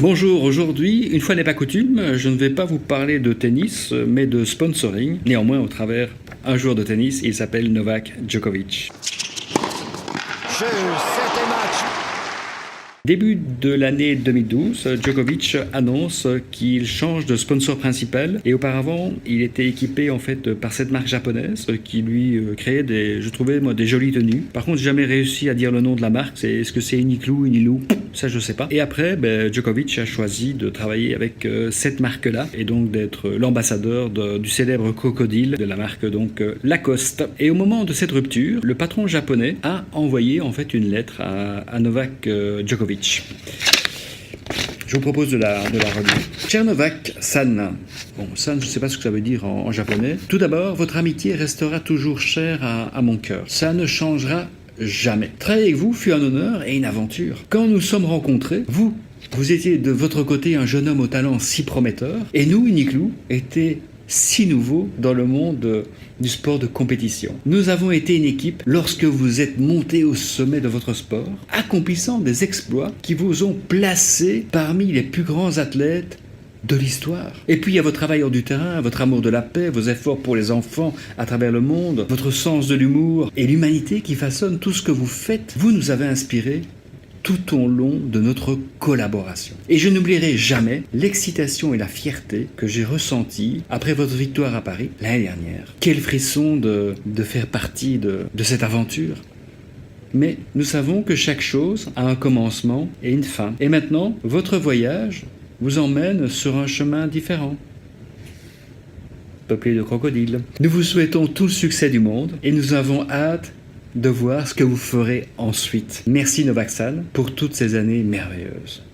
Bonjour, aujourd'hui, une fois n'est pas coutume, je ne vais pas vous parler de tennis, mais de sponsoring. Néanmoins, au travers un joueur de tennis, il s'appelle Novak Djokovic. Jeu, 7 match. Début de l'année 2012, Djokovic annonce qu'il change de sponsor principal et auparavant il était équipé en fait par cette marque japonaise qui lui créait des jolies tenues. Par contre, j'ai jamais réussi à dire le nom de la marque. Est-ce que c'est Uniqlo, Unilu? Ça je sais pas. Et après, Djokovic a choisi de travailler avec cette marque-là et donc d'être l'ambassadeur du célèbre crocodile de la marque donc Lacoste. Et au moment de cette rupture, le patron japonais a envoyé en fait une lettre à Novak Djokovic. Je vous propose de la relire. Cher Novak-san, san, je ne sais pas ce que ça veut dire en japonais. Tout d'abord, votre amitié restera toujours chère à mon cœur. Ça ne changera jamais. Travailler avec vous fut un honneur et une aventure. Quand nous sommes rencontrés, vous étiez de votre côté un jeune homme au talent si prometteur, et nous, Uniqlo, étions si nouveaux dans le monde du sport de compétition. Nous avons été une équipe lorsque vous êtes monté au sommet de votre sport, accomplissant des exploits qui vous ont placé parmi les plus grands athlètes de l'histoire. Et puis il y a votre travail hors du terrain, votre amour de la paix, vos efforts pour les enfants à travers le monde, votre sens de l'humour et l'humanité qui façonne tout ce que vous faites. Vous nous avez inspirés tout au long de notre collaboration. Et je n'oublierai jamais l'excitation et la fierté que j'ai ressentie après votre victoire à Paris l'année dernière. Quel frisson de faire partie de cette aventure. Mais nous savons que chaque chose a un commencement et une fin. Et maintenant, votre voyage vous emmène sur un chemin différent, peuplé de crocodiles. Nous vous souhaitons tout le succès du monde et nous avons hâte de voir ce que vous ferez ensuite. Merci Novak-san pour toutes ces années merveilleuses.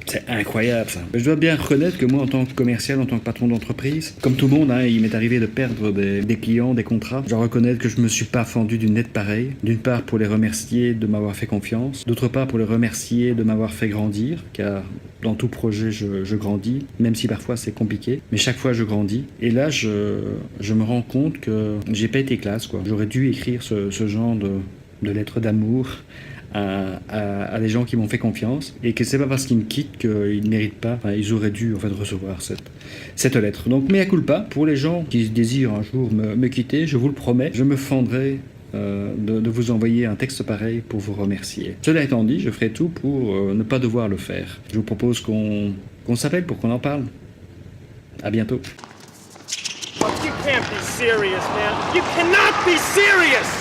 C'est incroyable ça. Je dois bien reconnaître que moi en tant que commercial, en tant que patron d'entreprise, comme tout le monde, il m'est arrivé de perdre des clients, des contrats. Je dois reconnaître que je ne me suis pas fendu d'une lettre pareille. D'une part pour les remercier de m'avoir fait confiance, d'autre part pour les remercier de m'avoir fait grandir, car dans tout projet je grandis, même si parfois c'est compliqué, mais chaque fois je grandis. Et là je me rends compte que j'ai pas été classe, quoi. J'aurais dû écrire ce genre de lettres d'amour à des gens qui m'ont fait confiance et que c'est pas parce qu'ils me quittent qu'ils ne méritent pas, ils auraient dû en fait recevoir cette lettre. Donc mea culpa pour les gens qui désirent un jour me quitter, je vous le promets, je me fendrai de vous envoyer un texte pareil pour vous remercier. Cela étant dit, je ferai tout pour ne pas devoir le faire. Je vous propose qu'on s'appelle pour qu'on en parle. À bientôt. You can't be serious, man. You cannot be serious!